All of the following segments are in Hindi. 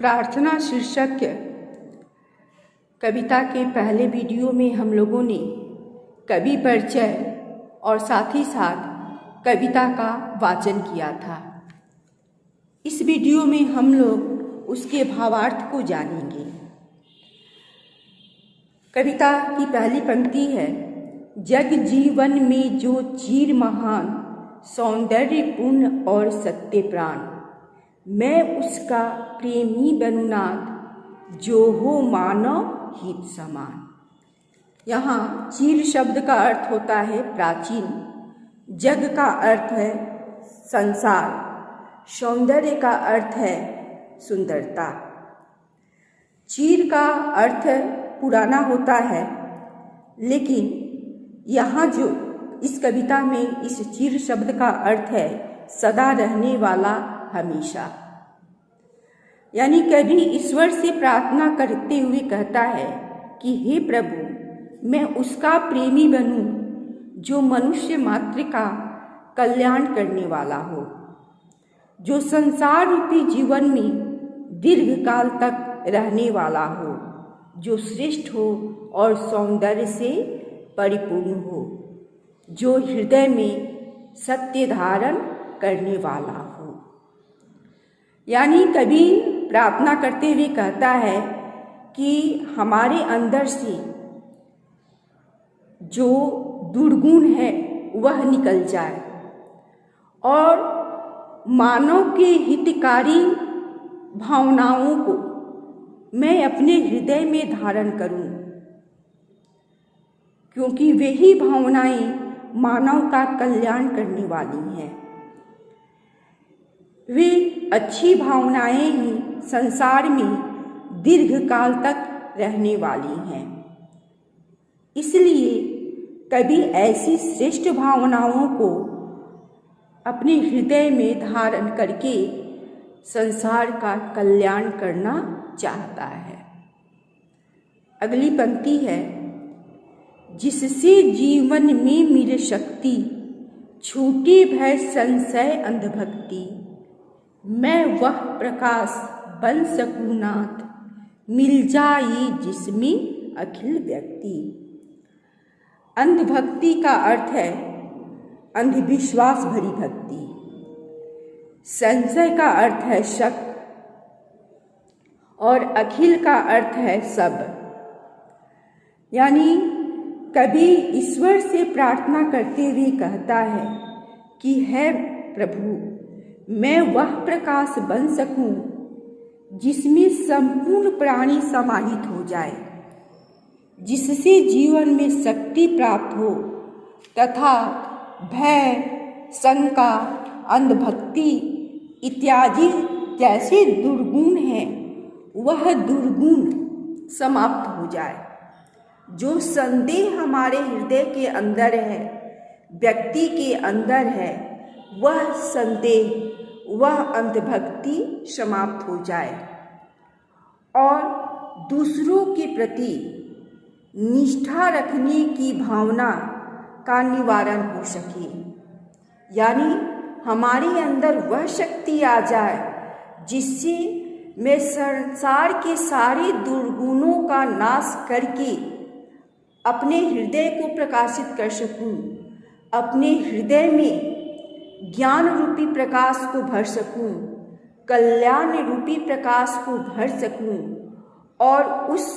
प्रार्थना शीर्षक कविता के पहले वीडियो में हम लोगों ने कवि परिचय और साथ ही साथ कविता का वाचन किया था। इस वीडियो में हम लोग उसके भावार्थ को जानेंगे। कविता की पहली पंक्ति है, जग जीवन में जो चीर महान, सौंदर्यपूर्ण और सत्य प्राण, मैं उसका प्रेमी बनूनाथ, जो हो मानव हित समान। यहाँ चीर शब्द का अर्थ होता है प्राचीन, जग का अर्थ है संसार, सौंदर्य का अर्थ है सुंदरता। चीर का अर्थ पुराना होता है, लेकिन यहाँ जो इस कविता में इस चीर शब्द का अर्थ है सदा रहने वाला, हमेशा। यानी कवि ईश्वर से प्रार्थना करते हुए कहता है कि हे प्रभु, मैं उसका प्रेमी बनूं जो मनुष्य मात्र का कल्याण करने वाला हो, जो संसार रूपी जीवन में दीर्घ काल तक रहने वाला हो, जो श्रेष्ठ हो और सौंदर्य से परिपूर्ण हो, जो हृदय में सत्य धारण करने वाला हो। यानी कवि प्रार्थना करते हुए कहता है कि हमारे अंदर से जो दुर्गुण है वह निकल जाए और मानव के हितकारी भावनाओं को मैं अपने हृदय में धारण करूं, क्योंकि वही भावनाएं मानव का कल्याण करने वाली हैं। वे अच्छी भावनाएं ही संसार में दीर्घ काल तक रहने वाली हैं। इसलिए कभी ऐसी श्रेष्ठ भावनाओं को अपने हृदय में धारण करके संसार का कल्याण करना चाहता है। अगली पंक्ति है, जिससे जीवन में मिले शक्ति, छूटे भय संशय अंधभक्ति, मैं वह प्रकाश बन सकूं नाथ, मिल जाए जिसमें अखिल व्यक्ति। अंधभक्ति का अर्थ है अंधविश्वास भरी भक्ति, संशय का अर्थ है शक और अखिल का अर्थ है सब। यानी कभी ईश्वर से प्रार्थना करते हुए कहता है कि हे प्रभु, मैं वह प्रकाश बन सकूं जिसमें संपूर्ण प्राणी समाहित हो जाए, जिससे जीवन में शक्ति प्राप्त हो तथा भय, शंका, अंधभक्ति इत्यादि जैसे दुर्गुण हैं वह दुर्गुण समाप्त हो जाए। जो संदेह हमारे हृदय के अंदर है, व्यक्ति के अंदर है, वह संदेह, वह अंधभक्ति समाप्त हो जाए और दूसरों के प्रति निष्ठा रखने की भावना का निवारण हो सके। यानी हमारे अंदर वह शक्ति आ जाए जिससे मैं संसार के सारे दुर्गुणों का नाश करके अपने हृदय को प्रकाशित कर सकूं, अपने हृदय में ज्ञान रूपी प्रकाश को भर सकूं, कल्याण रूपी प्रकाश को भर सकूं और उस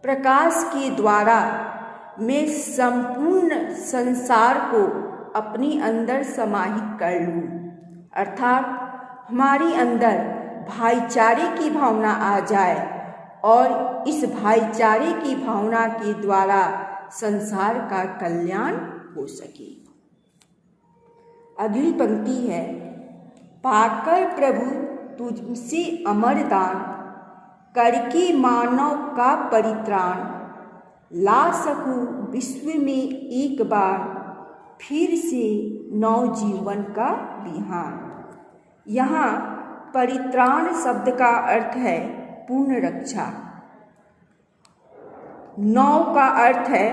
प्रकाश के द्वारा मैं संपूर्ण संसार को अपने अंदर समाहित कर लूं। अर्थात हमारे अंदर भाईचारे की भावना आ जाए और इस भाईचारे की भावना के द्वारा संसार का कल्याण हो सके। अगली पंक्ति है, पाकर प्रभु तुझसे अमर दान, करके मानव का परित्राण, ला सकूं विश्व में एक बार, फिर से नव जीवन का विहान। यहाँ परित्राण शब्द का अर्थ है पूर्ण रक्षा, नव का अर्थ है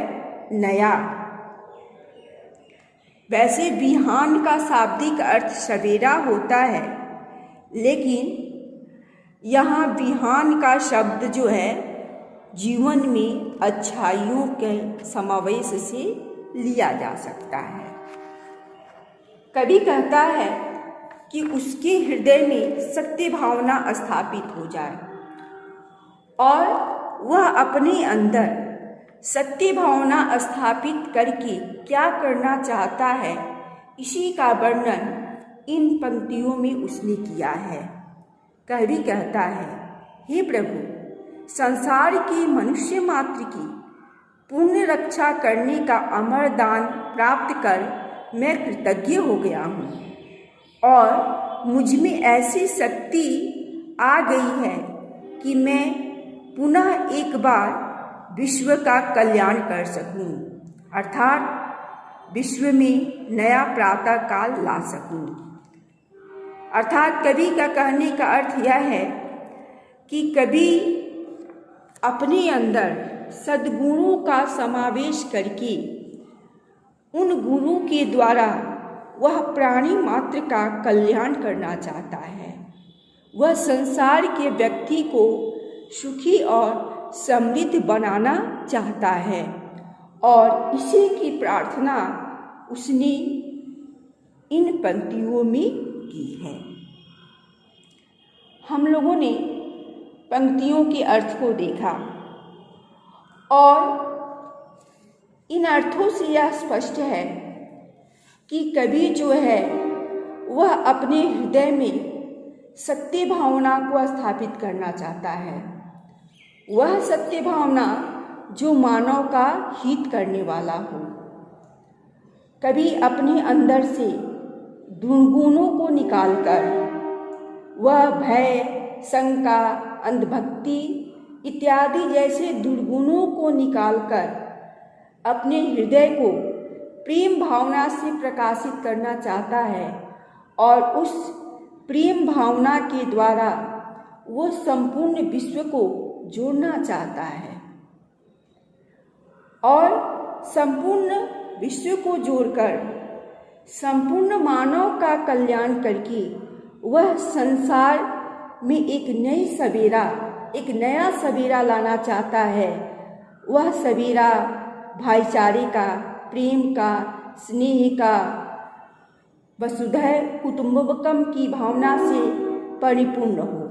नया। वैसे विहान का शाब्दिक अर्थ सवेरा होता है, लेकिन यहाँ विहान का शब्द जो है जीवन में अच्छाइयों के समावेश से लिया जा सकता है। कवि कहता है कि उसके हृदय में सत्य भावना स्थापित हो जाए और वह अपने अंदर सत्य भावना स्थापित करके क्या करना चाहता है, इसी का वर्णन इन पंक्तियों में उसने किया है। कवि कहता है, हे प्रभु, संसार के मनुष्य मात्र की पुण्य रक्षा करने का अमर दान प्राप्त कर मैं कृतज्ञ हो गया हूँ और मुझ में ऐसी शक्ति आ गई है कि मैं पुनः एक बार विश्व का कल्याण कर सकूं, अर्थात विश्व में नया प्रातः काल ला सकूं। अर्थात कवि का कहने का अर्थ यह है कि कवि अपने अंदर सद्गुणों का समावेश करके उन गुणों के द्वारा वह प्राणी मात्र का कल्याण करना चाहता है। वह संसार के व्यक्ति को सुखी और समृद्ध बनाना चाहता है और इसी की प्रार्थना उसने इन पंक्तियों में की है। हम लोगों ने पंक्तियों के अर्थ को देखा और इन अर्थों से यह स्पष्ट है कि कवि जो है वह अपने हृदय में सत्य भावना को स्थापित करना चाहता है। वह सत्य भावना जो मानव का हित करने वाला हो। कवि अपने अंदर से दुर्गुणों को निकालकर वह भय, शंका, अंधभक्ति इत्यादि जैसे दुर्गुणों को निकालकर अपने हृदय को प्रेम भावना से प्रकाशित करना चाहता है और उस प्रेम भावना के द्वारा वो संपूर्ण विश्व को जोड़ना चाहता है और संपूर्ण विश्व को जोड़कर संपूर्ण मानव का कल्याण करके वह संसार में एक नया सवेरा लाना चाहता है। वह सवेरा भाईचारे का, प्रेम का, स्नेह का, वसुधैव कुटुम्बकम की भावना से परिपूर्ण हो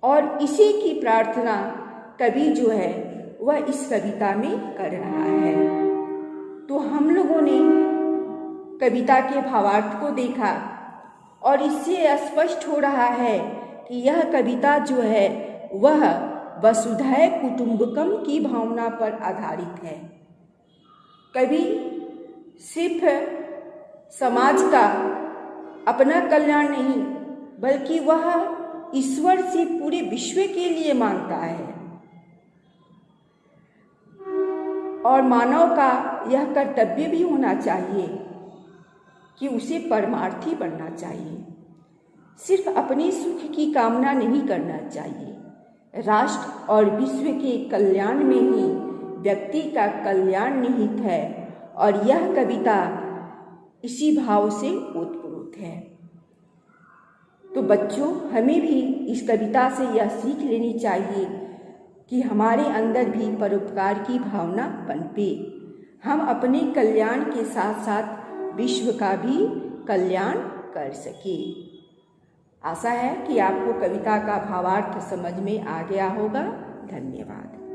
और इसी की प्रार्थना कवि जो है वह इस कविता में कर रहा है। तो हम लोगों ने कविता के भावार्थ को देखा और इससे स्पष्ट हो रहा है कि यह कविता जो है वह वसुधैव कुटुम्बकम की भावना पर आधारित है। कवि सिर्फ समाज का अपना कल्याण नहीं बल्कि वह ईश्वर से पूरे विश्व के लिए मांगता है और मानव का यह कर्तव्य भी होना चाहिए कि उसे परमार्थी बनना चाहिए। सिर्फ अपने सुख की कामना नहीं करना चाहिए। राष्ट्र और विश्व के कल्याण में ही व्यक्ति का कल्याण निहित है और यह कविता इसी भाव से ओतप्रोत है। तो बच्चों, हमें भी इस कविता से यह सीख लेनी चाहिए कि हमारे अंदर भी परोपकार की भावना पनपे। हम अपने कल्याण के साथ साथ विश्व का भी कल्याण कर सके। आशा है कि आपको कविता का भावार्थ समझ में आ गया होगा। धन्यवाद।